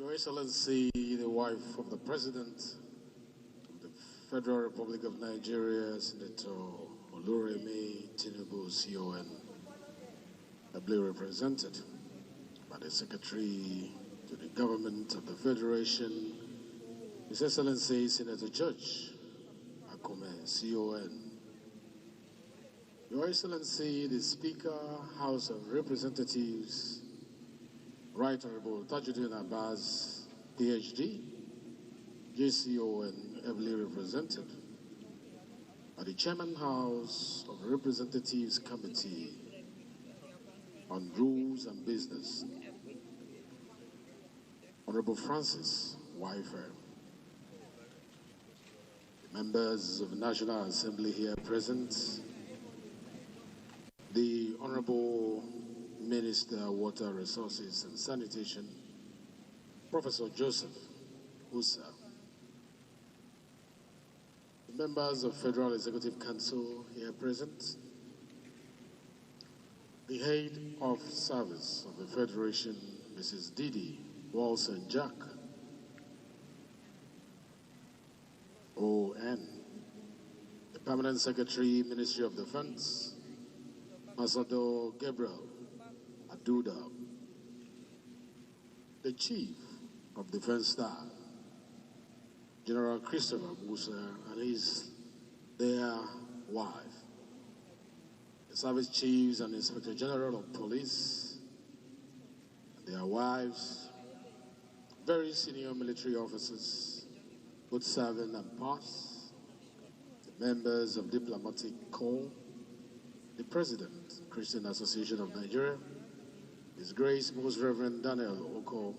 Your Excellency, the wife of the President of the Federal Republic of Nigeria, Senator Oluremi Tinubu, CON, ably represented by the Secretary to the Government of the Federation, His Excellency Senator George Akome, CON. Your Excellency, the Speaker, House of Representatives, Right Honorable Tajuddin Abbas, PhD, JCON, ably represented by the Chairman House of Representatives Committee on Rules and Business, Honorable Francis Wifer, members of the National Assembly here present, the Honorable Minister of Water Resources and Sanitation, Professor Joseph Usa, the members of Federal Executive Council here present, the Head of Service of the Federation, Mrs. Didi Walson Jack, ON, the Permanent Secretary, Ministry of Defense, Ambassador Gabriel Aduda, the Chief of Defense Staff, General Christopher Musa and their wife, the Service Chiefs and Inspector General of Police and their wives, very senior military officers, both serving and past, the members of Diplomatic Corps, the President, Christian Association of Nigeria, His Grace Most Reverend Daniel Oko,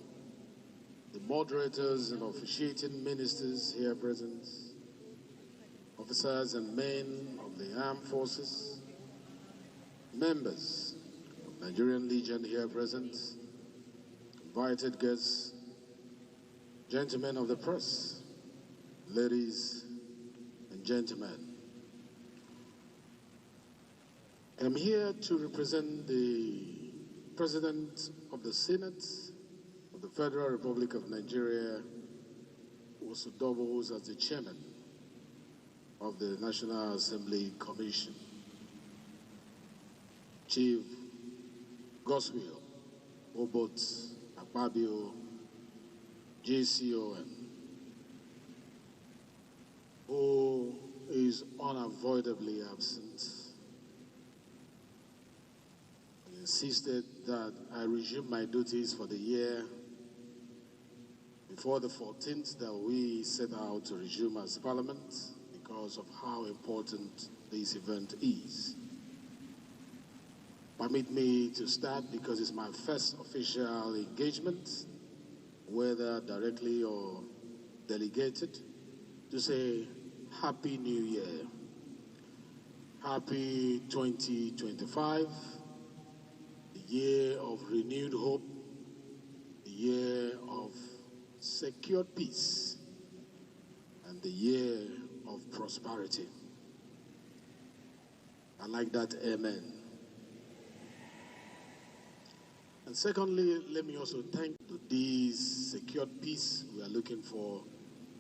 the moderators and officiating ministers here present, officers and men of the armed forces, members of Nigerian Legion here present, invited guests, gentlemen of the press, ladies and gentlemen. I'm here to represent the President of the Senate of the Federal Republic of Nigeria, who also doubles as the Chairman of the National Assembly Commission, Chief Goswill Obot Akpabio, JCON, who is unavoidably absent, insisted that I resume my duties for the year before the 14th that we set out to resume as Parliament because of how important this event is. Permit me to start because it's my first official engagement, whether directly or delegated, to say Happy New Year. Happy 2025. The year of renewed hope, the year of secured peace, and the year of prosperity. I like that, amen. And secondly, let me also thank this secured peace we are looking for,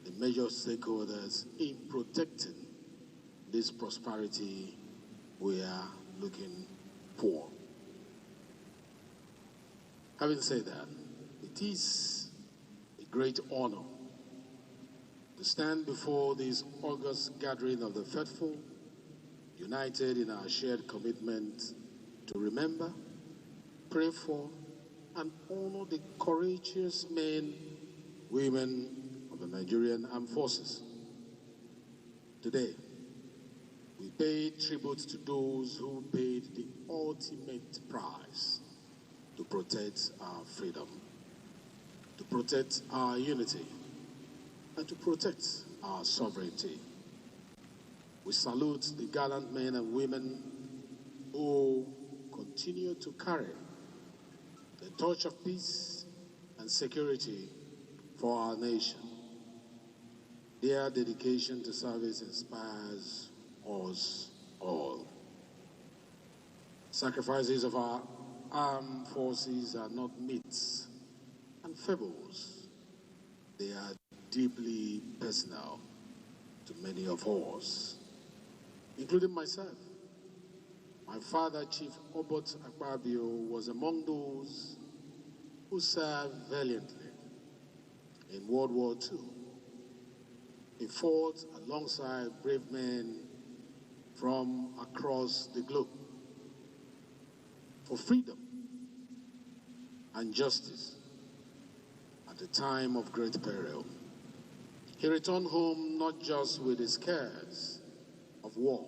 the major stakeholders in protecting this prosperity we are looking for. Having said that, it is a great honor to stand before this august gathering of the faithful, united in our shared commitment to remember, pray for, and honor the courageous men, women of the Nigerian Armed Forces. Today, we pay tribute to those who paid the ultimate price to protect our freedom, to protect our unity, and to protect our sovereignty. We salute the gallant men and women who continue to carry the torch of peace and security for our nation. Their dedication to service inspires us all. Sacrifices of our armed forces are not myths and fables, they are deeply personal to many of us, including myself. My father, Chief Obot Akpabio, was among those who served valiantly in World War II. He fought alongside brave men from across the globe for freedom and justice at a time of great peril. He returned home not just with the scares of war,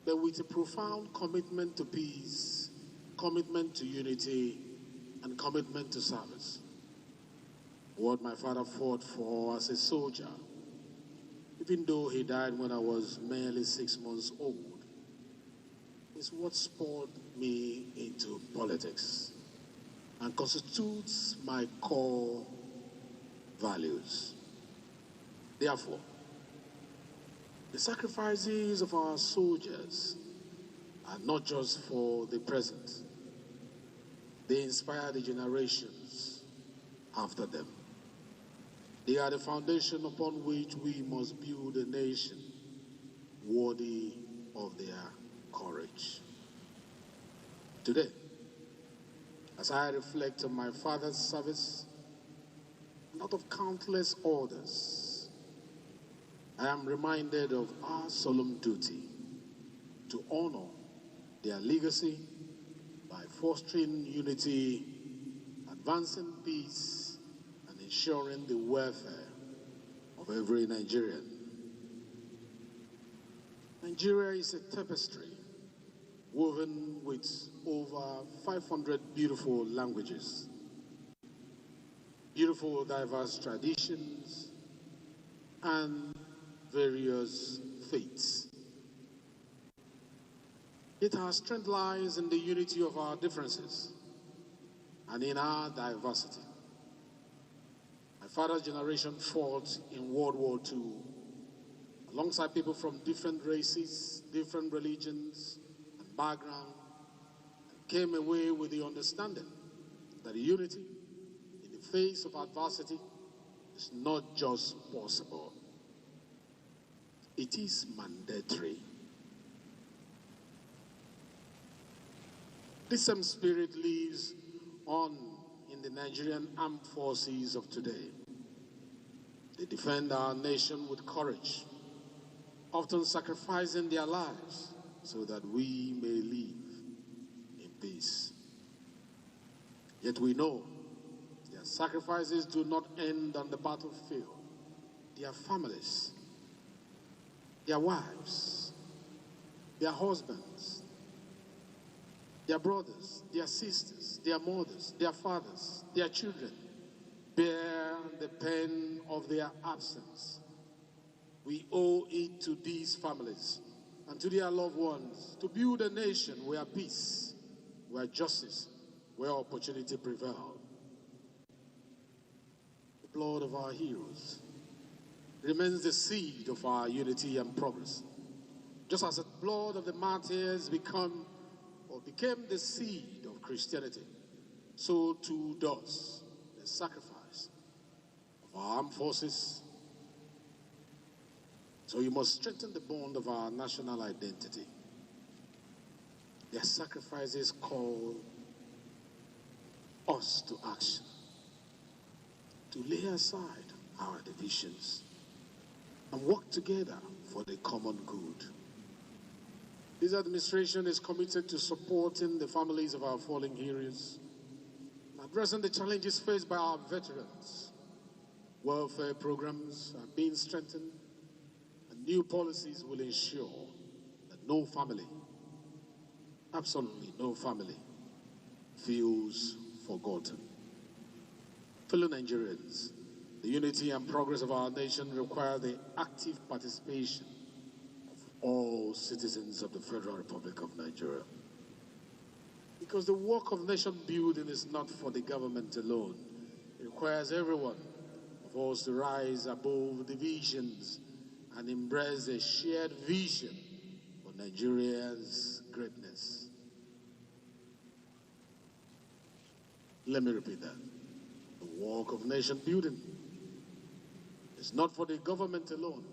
but with a profound commitment to peace, commitment to unity, and commitment to service. What my father fought for as a soldier, even though he died when I was merely 6 months old, is what spurred me into politics and constitutes my core values. Therefore, the sacrifices of our soldiers are not just for the present. They inspire the generations after them. They are the foundation upon which we must build a nation worthy of their courage. Today, as I reflect on my father's service, and out of countless others, I am reminded of our solemn duty to honor their legacy by fostering unity, advancing peace, and ensuring the welfare of every Nigerian. Nigeria is a tapestry woven with over 500 beautiful languages, beautiful diverse traditions, and various faiths. Yet our strength lies in the unity of our differences and in our diversity. My father's generation fought in World War II alongside people from different races, different religions, and background, and came away with the understanding that unity in the face of adversity is not just possible, it is mandatory. This same spirit lives on in the Nigerian armed forces of today. They defend our nation with courage, often sacrificing their lives so that we may live in peace. Yet we know their sacrifices do not end on the battlefield. Their families, their wives, their husbands, their brothers, their sisters, their mothers, their fathers, their children bear the pain of their absence. We owe it to these families and to their loved ones to build a nation where peace, where justice, where opportunity prevail. The blood of our heroes remains the seed of our unity and progress. Just as the blood of the martyrs became the seed of Christianity, so too does the sacrifice of our armed forces. So you must strengthen the bond of our national identity. Their sacrifices call us to action, to lay aside our divisions and work together for the common good. This administration is committed to supporting the families of our fallen heroes, addressing the challenges faced by our veterans. Welfare programs are being strengthened, and new policies will ensure that no family, absolutely no family, feels forgotten. Fellow Nigerians, the unity and progress of our nation require the active participation all citizens of the Federal Republic of Nigeria. Because the work of nation building is not for the government alone. It requires everyone of us to rise above divisions and embrace a shared vision for Nigeria's greatness. Let me repeat that. The work of nation building is not for the government alone.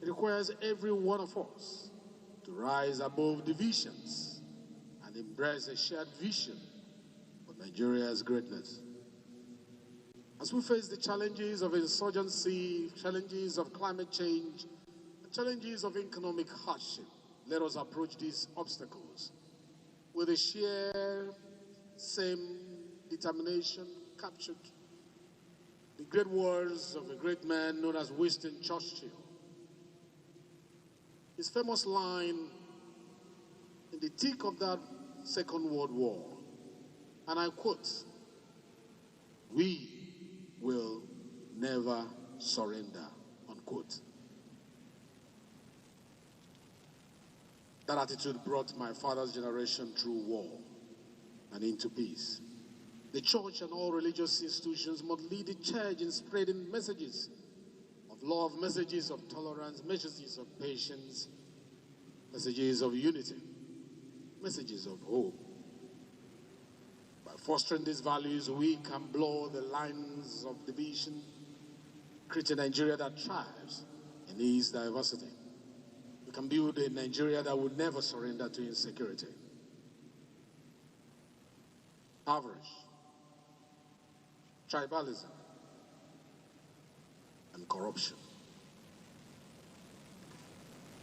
It requires every one of us to rise above divisions and embrace a shared vision for Nigeria's greatness. As we face the challenges of insurgency, challenges of climate change, and challenges of economic hardship, let us approach these obstacles with a shared, same determination captured the great words of a great man known as Winston Churchill. His famous line in the thick of that Second World War, and I quote, "We will never surrender," unquote. That attitude brought my father's generation through war and into peace. The church and all religious institutions must lead the church in spreading messages of love, messages of tolerance, messages of patience, messages of unity, messages of hope. By fostering these values, we can blur the lines of division, create a Nigeria that thrives in its diversity. We can build a Nigeria that would never surrender to insecurity, avarice, tribalism, and corruption.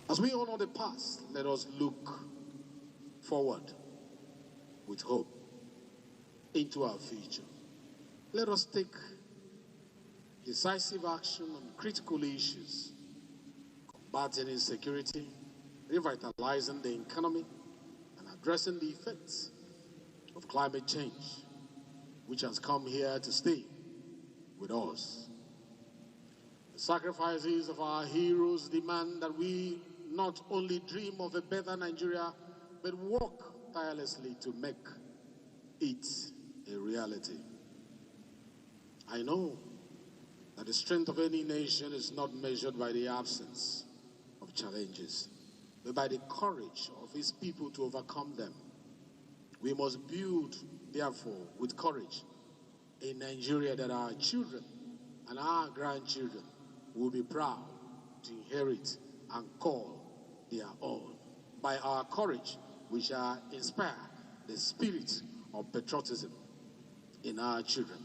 As we honor the past, let us look forward with hope into our future. Let us take decisive action on critical issues, combating insecurity, revitalizing the economy, and addressing the effects of climate change, which has come here to stay with us. The sacrifices of our heroes demand that we not only dream of a better Nigeria, but work tirelessly to make it a reality. I know that the strength of any nation is not measured by the absence of challenges, but by the courage of its people to overcome them. We must build, therefore, with courage, a Nigeria that our children and our grandchildren will be proud to inherit and call their own. By our courage, we shall inspire the spirit of patriotism in our children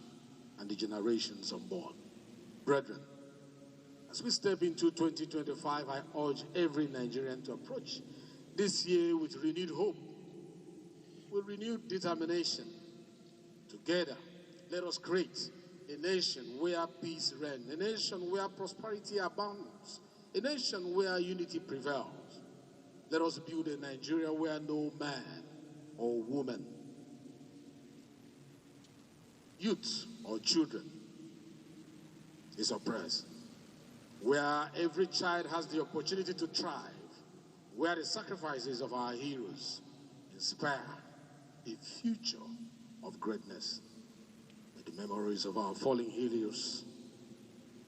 and the generations unborn. Brethren, as we step into 2025, I urge every Nigerian to approach this year with renewed hope, with renewed determination. Together, let us create a nation where peace reigns, a nation where prosperity abounds, a nation where unity prevails. Let us build a Nigeria where no man or woman, youth or children is oppressed, where every child has the opportunity to thrive, where the sacrifices of our heroes inspire a future of greatness. May the memories of our fallen heroes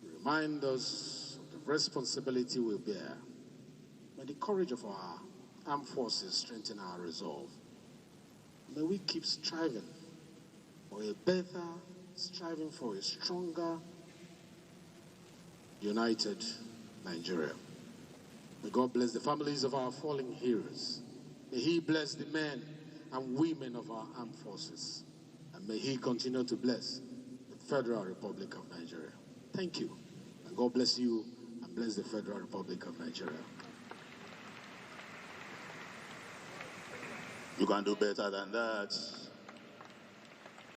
remind us of the responsibility we bear. May the courage of our armed forces strengthen our resolve. May we keep striving for a better, striving for a stronger, united Nigeria. May God bless the families of our fallen heroes. May He bless the men and women of our armed forces. And may He continue to bless the Federal Republic of Nigeria. Thank you. And God bless you and bless the Federal Republic of Nigeria. You can do better than that.